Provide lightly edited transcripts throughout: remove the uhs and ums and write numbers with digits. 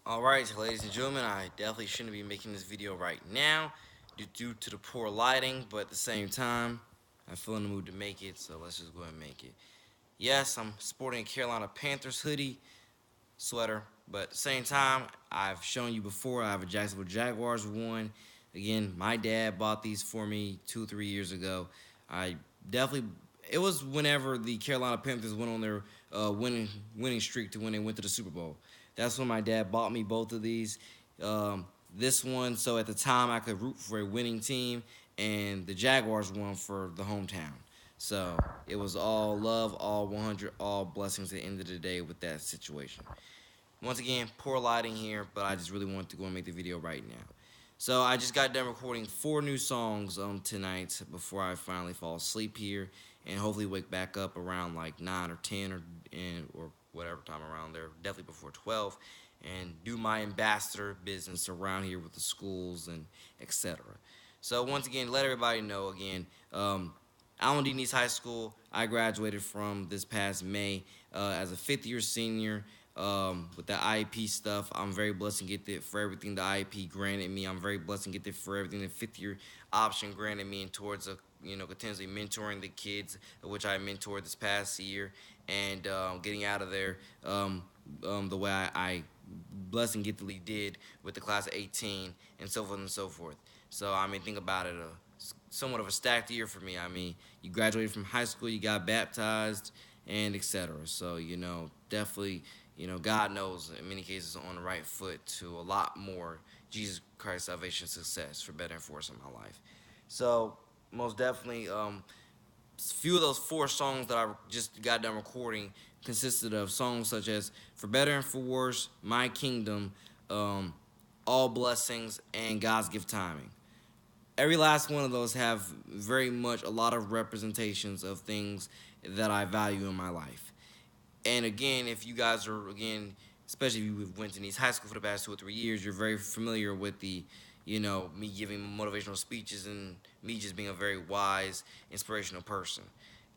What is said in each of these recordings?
Alright, ladies and gentlemen, I definitely shouldn't be making this video right now due to the poor lighting, but at the same time, I feel in the mood to make it, so let's just go ahead and make it. Yes, I'm sporting a Carolina Panthers hoodie, sweater, but at the same time, I've shown you before, I have a Jacksonville Jaguars one. Again, my dad bought these for me 2-3 years ago. I definitely, it was whenever the Carolina Panthers went on their winning streak to when they went to the Super Bowl. That's when my dad bought me both of these. This one, so at the time I could root for a winning team, and the Jaguars won for the hometown. So it was all love, all 100, all blessings at the end of the day with that situation. Once again, poor lighting here, but I just really wanted to go and make the video right now. So I just got done recording 4 new songs tonight before I finally fall asleep here, and hopefully wake back up around like 9 or 10 or whatever time around there, definitely before 12, and do my ambassador business around here with the schools and etc. So once again, let everybody know again. Allen D. Neese High School, I graduated from this past May as a fifth-year senior. With the IEP stuff, I'm very blessed and get that for everything the IEP granted me. I'm very blessed and get that for everything the fifth-year option granted me, and towards continuously mentoring the kids, which I mentored this past year, and getting out of there the way I blessed and giftedly did with the class of 18, and so forth and so forth. So I mean, think about it. Somewhat of a stacked year for me. I mean, you graduated from high school, you got baptized, and etc. So definitely, God knows in many cases on the right foot to a lot more Jesus Christ salvation success for better and for worse in my life. So most definitely, few of those 4 songs that I just got done recording consisted of songs such as "For Better and for Worse," "My Kingdom," "All Blessings," and "God's Gift Timing." Every last one of those have very much a lot of representations of things that I value in my life. And again, if you guys are, again, especially if you went to Neese High School for the past 2 or 3 years, you're very familiar with me giving motivational speeches and me just being a very wise, inspirational person.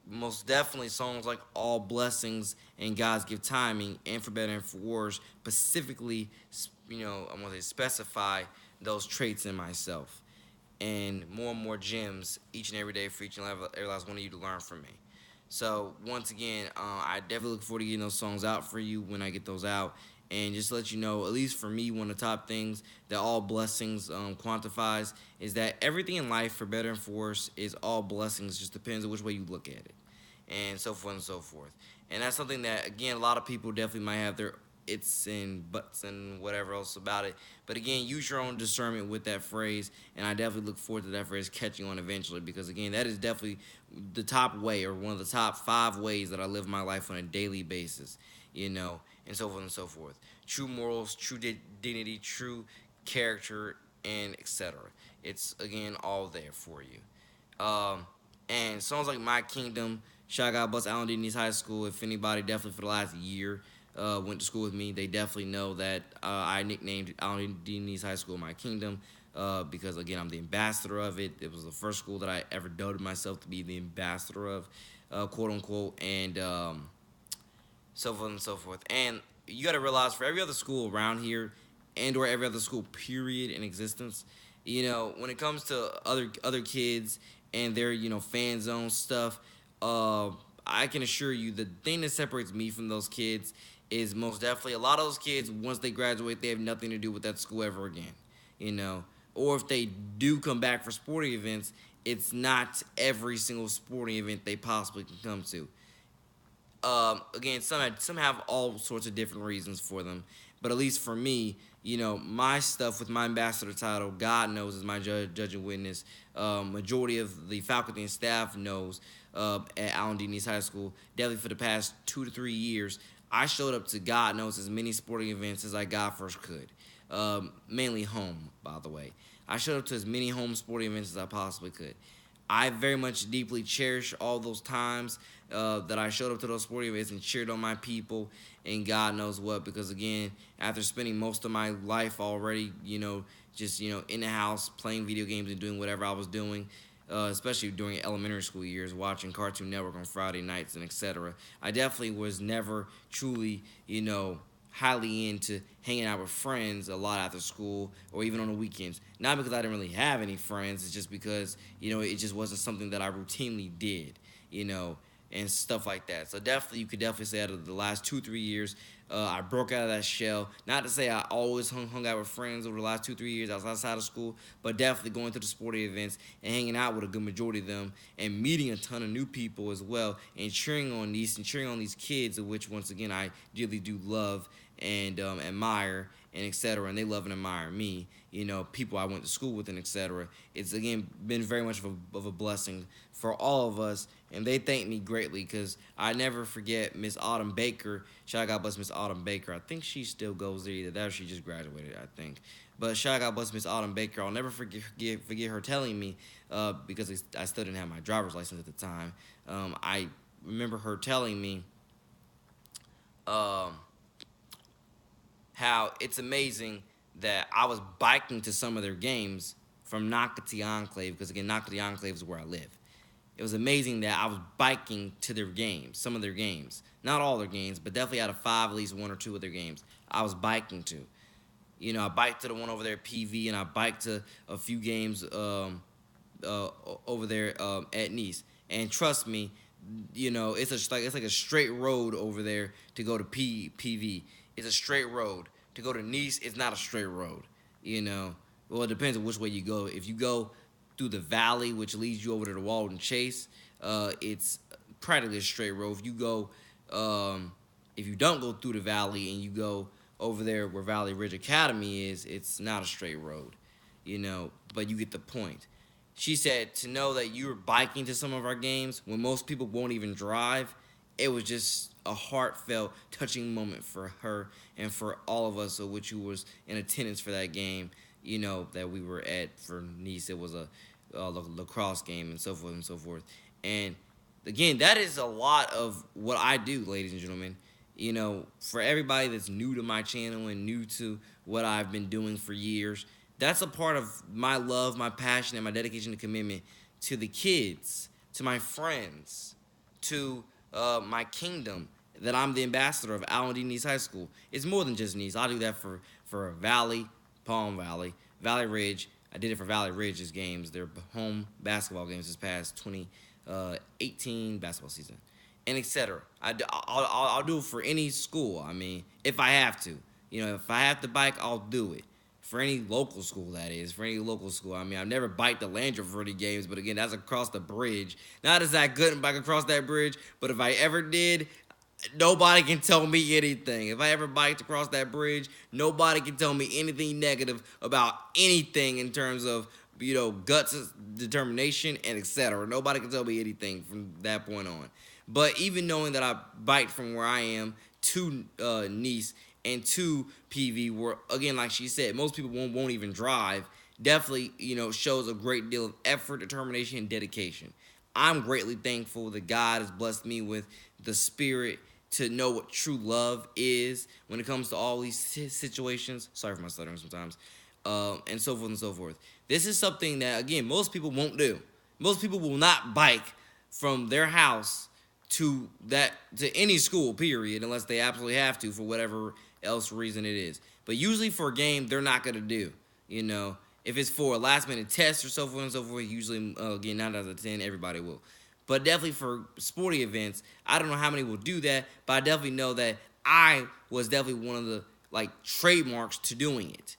Most definitely, songs like "All Blessings" and "God's Gift Timing" and "For Better and for Worse" specifically, I want to specify those traits in myself, and more gems each and every day for each and every last one of you to learn from me. So once again, I definitely look forward to getting those songs out for you when I get those out. And just to let you know, at least for me, one of the top things that All Blessings quantifies is that everything in life, for better and for worse, is all blessings. Just depends on which way you look at it, and so forth and so forth. And that's something that, again, a lot of people definitely might have their its and buts and whatever else about it. But again, use your own discernment with that phrase, and I definitely look forward to that phrase catching on eventually, because again, that is definitely the top way, or one of the top 5 ways that I live my life on a daily basis, and so forth and so forth. True morals, true dignity, true character, and etc. It's again all there for you. And songs like "My Kingdom," shout out Bus Allen D. Neese High School. If anybody definitely for the last year went to school with me, they definitely know that I nicknamed Allen D. Neese High School "My Kingdom" because, again, I'm the ambassador of it. It was the first school that I ever doted myself to be the ambassador of, quote unquote, and so forth and so forth. And you got to realize, for every other school around here, and or every other school period in existence, when it comes to other kids and their fan zone stuff, I can assure you the thing that separates me from those kids is most definitely a lot of those kids, once they graduate, they have nothing to do with that school ever again. Or if they do come back for sporting events, it's not every single sporting event they possibly can come to. Again, some have all sorts of different reasons for them, but at least for me, my stuff with my ambassador title, God knows, is my judge and witness. Majority of the faculty and staff knows at Allen D. Neese High School. Definitely for the past 2 to 3 years, I showed up to, God knows, as many sporting events as I God first could. Mainly home, by the way. I showed up to as many home sporting events as I possibly could. I very much deeply cherish all those times that I showed up to those sporting events and cheered on my people and God knows what, because again, after spending most of my life already, just, in the house playing video games and doing whatever I was doing, especially during elementary school years, watching Cartoon Network on Friday nights and etc. I definitely was never truly, highly into hanging out with friends a lot after school or even on the weekends. Not because I didn't really have any friends, it's just because, it just wasn't something that I routinely did, you know, and stuff like that. So definitely, you could definitely say out of the last 2, 3 years, I broke out of that shell. Not to say I always hung out with friends over the last 2, 3 years. I was outside of school, but definitely going to the sporting events and hanging out with a good majority of them and meeting a ton of new people as well and cheering on these kids, of which once again I really do love and admire and etc. And they love and admire me. People I went to school with and etc. It's again been very much of a blessing for all of us, and they thank me greatly because I never forget Miss Autumn Baker. Shout out, God bless Miss Autumn Baker. I think she still goes there either that or she just graduated, I think. But shout out, God bless Miss Autumn Baker. I'll never forget her telling me because I still didn't have my driver's license at the time. I remember her telling me how it's amazing that I was biking to some of their games from Nocatee Enclave, because again, Nocatee Enclave is where I live. It was amazing that I was biking to their games, some of their games. Not all their games, but definitely out of 5, at least 1 or 2 of their games, I was biking to. I biked to the one over there at PV, and I biked to a few games over there at Nice. And trust me, it's like a straight road over there to go to PV. It's a straight road. To go to Nice, it's not a straight road. Well, it depends on which way you go. If you go through the valley, which leads you over to the Walden Chase, it's practically a straight road. If you don't go through the valley and you go over there where Valley Ridge Academy is, it's not a straight road, but you get the point. She said to know that you were biking to some of our games when most people won't even drive, it was just a heartfelt, touching moment for her and for all of us, which was in attendance for that game, that we were at for Nice. It was a lacrosse game and so forth and so forth. And again, that is a lot of what I do, ladies and gentlemen. For everybody that's new to my channel and new to what I've been doing for years, that's a part of my love, my passion, and my dedication and commitment to the kids, to my friends, to my kingdom, that I'm the ambassador of Allen D. Nice High School. It's more than just Nice. I do that for Valley, Palm Valley, Valley Ridge. I did it for Valley Ridge's games, their home basketball games this past 2018 basketball season, and etc. I'll do it for any school. I mean, if I have to. If I have to bike, I'll do it. For any local school, that is. For any local school. I mean, I've never biked the Landry for any games, but again, that's across the bridge. Not as I couldn't bike across that bridge, but if I ever did, nobody can tell me anything. If I ever biked across that bridge, nobody can tell me anything negative about anything in terms of, guts, determination, and etc. Nobody can tell me anything from that point on. But even knowing that I biked from where I am to Nice and to PV, where, again, like she said, most people won't even drive, definitely, shows a great deal of effort, determination, and dedication. I'm greatly thankful that God has blessed me with the spirit to know what true love is when it comes to all these situations. Sorry for my stuttering sometimes. And so forth and so forth. This is something that, again, most people won't do. Most people will not bike from their house to any school, period, unless they absolutely have to for whatever else reason it is. But usually for a game, they're not going to do, If it's for a last-minute test or so forth and so forth, usually, again, 9 out of 10, everybody will. But definitely for sporting events, I don't know how many will do that, but I definitely know that I was definitely one of the, trademarks to doing it.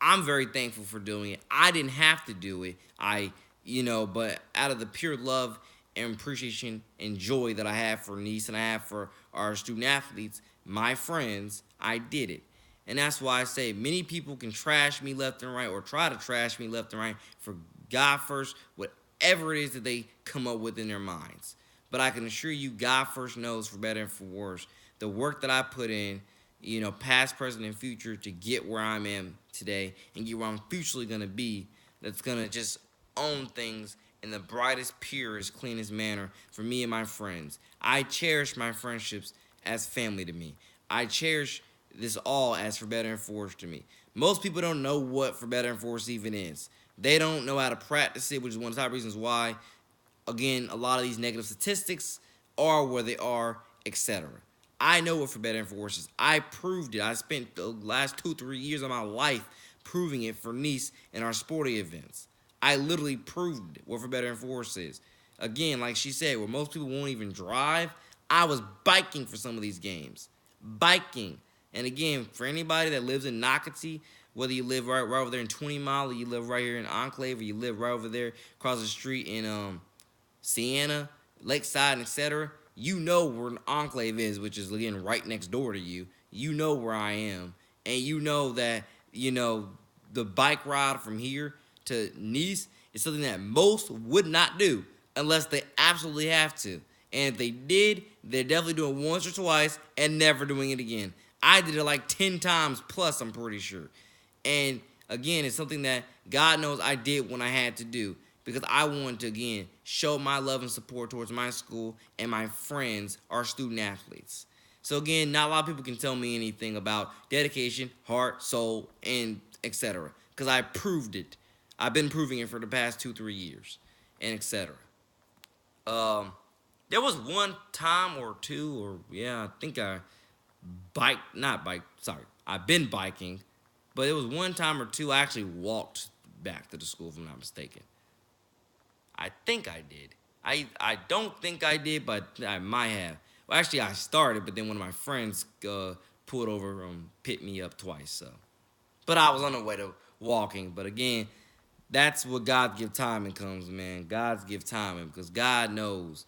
I'm very thankful for doing it. I didn't have to do it. But out of the pure love and appreciation and joy that I have for Nice and I have for our student athletes, my friends, I did it. And that's why I say many people can trash me left and right or try to trash me left and right for God first, whatever it is that they come up with in their minds. But I can assure you, God first knows, for better and for worse, the work that I put in, past, present, and future, to get where I am today and get where I'm futurely going to be, that's going to just own things in the brightest, purest, cleanest manner for me and my friends. I cherish my friendships as family to me. I cherish this all as for better and for worse to me. Most people don't know what for better and for worse even is. They don't know how to practice it, which is one of the top reasons why, again, a lot of these negative statistics are where they are, etc. I know what for better and for worse is. I proved it. I spent the last 2-3 years of my life proving it for Nice in our sporting events. I literally proved it, what for better and for worse is. Again, like she said, where most people won't even drive, I was biking for some of these games. Biking. And again, for anybody that lives in Nocatee, whether you live right over there in 20 Mile, or you live right here in Enclave, or you live right over there across the street in Siena, Lakeside, etc., you know where an Enclave is, which is again right next door to you. You know where I am, and you know that the bike ride from here to Nice is something that most would not do unless they absolutely have to. And if they did, they're definitely doing it once or twice and never doing it again. I did it like 10 times plus, I'm pretty sure. And again, it's something that God knows I did when I had to do, because I wanted to, again, show my love and support towards my school and my friends, our student athletes. So again, not a lot of people can tell me anything about dedication, heart, soul, and etc. Because I proved it. I've been proving it for the past 2-3 years, and etc. Um, there was one time or two, or yeah, I think I not bike. Sorry, I've been biking, but it was one time or two I actually walked back to the school, if I'm not mistaken. I think I did. I don't think I did, but I might have. Well, actually, I started, but then one of my friends pulled over, picked me up twice. So, but I was on the way to walking. But again, that's what God give timing comes, man. God's give timing, because God knows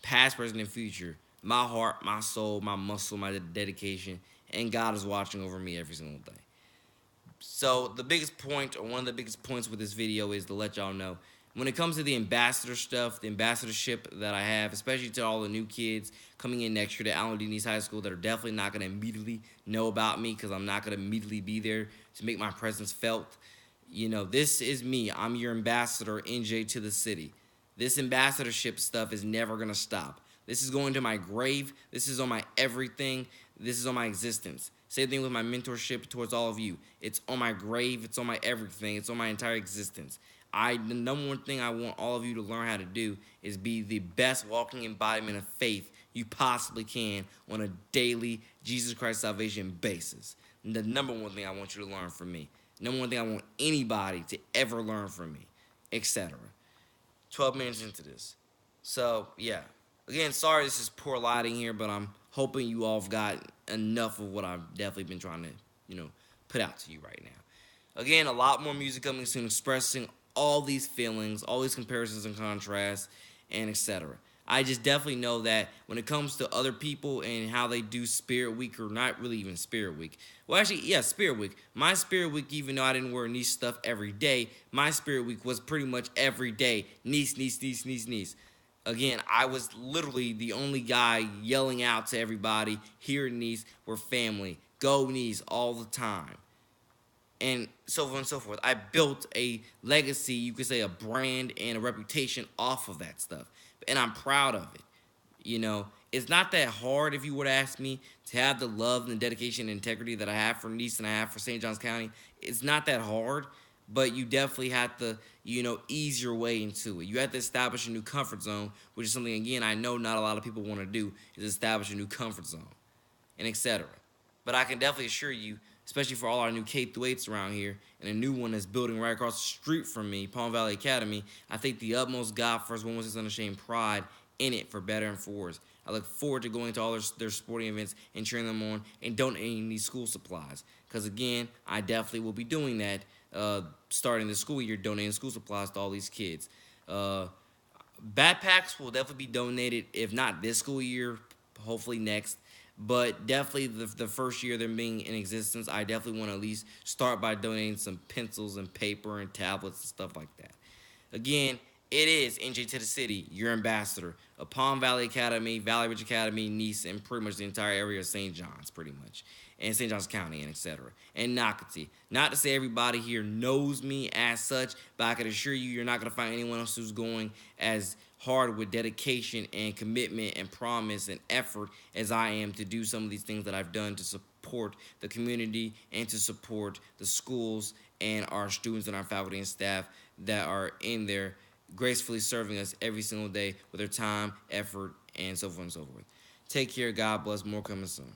past, present, and future. My heart, my soul, my muscle, my dedication, and God is watching over me every single day. So the biggest point, or one of the biggest points with this video, is to let y'all know, when it comes to the ambassador stuff, the ambassadorship that I have, especially to all the new kids coming in next year to Allen D. Nice High School that are definitely not going to immediately know about me, because I'm not going to immediately be there to make my presence felt. This is me. I'm your ambassador, NJ to the city. This ambassadorship stuff is never going to stop. This is going to my grave. This is on my everything. This is on my existence. Same thing with my mentorship towards all of you. It's on my grave. It's on my everything. It's on my entire existence. The number one thing I want all of you to learn how to do is be the best walking embodiment of faith you possibly can on a daily Jesus Christ salvation basis. And the number one thing I want you to learn from me. Number one thing I want anybody to ever learn from me, etc. 12 minutes into this. So, yeah. Again, sorry this is poor lighting here, but I'm hoping you all have got enough of what I've definitely been trying to, put out to you right now. Again, a lot more music coming soon, expressing all these feelings, all these comparisons and contrasts, and etc. I just definitely know that when it comes to other people and how they do Spirit Week, or not really even Spirit Week. Well, actually, yeah, Spirit Week. My Spirit Week, even though I didn't wear Nice stuff every day, my Spirit Week was pretty much every day. Nice, Nice, Nice, Nice, Nice. Again, I was literally the only guy yelling out to everybody, here in Nice, we're family. Go Nice all the time. And so on and so forth. I built a legacy, you could say a brand and a reputation off of that stuff. And I'm proud of it. It's not that hard, if you were to ask me, to have the love and the dedication and integrity that I have for Nice and I have for St. Johns County. It's not that hard, but you definitely have to, ease your way into it. You have to establish a new comfort zone, which is something, again, I know not a lot of people want to do, is establish a new comfort zone, and etc. But I can definitely assure you, especially for all our new K-8s around here, and a new one that's building right across the street from me, Palm Valley Academy, I think the utmost God first one was unashamed pride in it for better and for worse. I look forward to going to all their sporting events and cheering them on and donating these school supplies. Because, again, I definitely will be doing that starting the school year, donating school supplies to all these kids. Backpacks will definitely be donated, if not this school year, hopefully next. But definitely the first year they're being in existence, I definitely want to at least start by donating some pencils and paper and tablets and stuff like that. Again, it is NJ to the City, your ambassador, of Palm Valley Academy, Valley Ridge Academy, Nice, and pretty much the entire area of St. John's, pretty much, and St. John's County, and etc. And Nocatee. Not to say everybody here knows me as such, but I can assure you, you're not going to find anyone else who's going as hard with dedication and commitment and promise and effort as I am to do some of these things that I've done to support the community and to support the schools and our students and our faculty and staff that are in there gracefully serving us every single day with their time, effort, and so forth and so forth. Take care. God bless. More coming soon.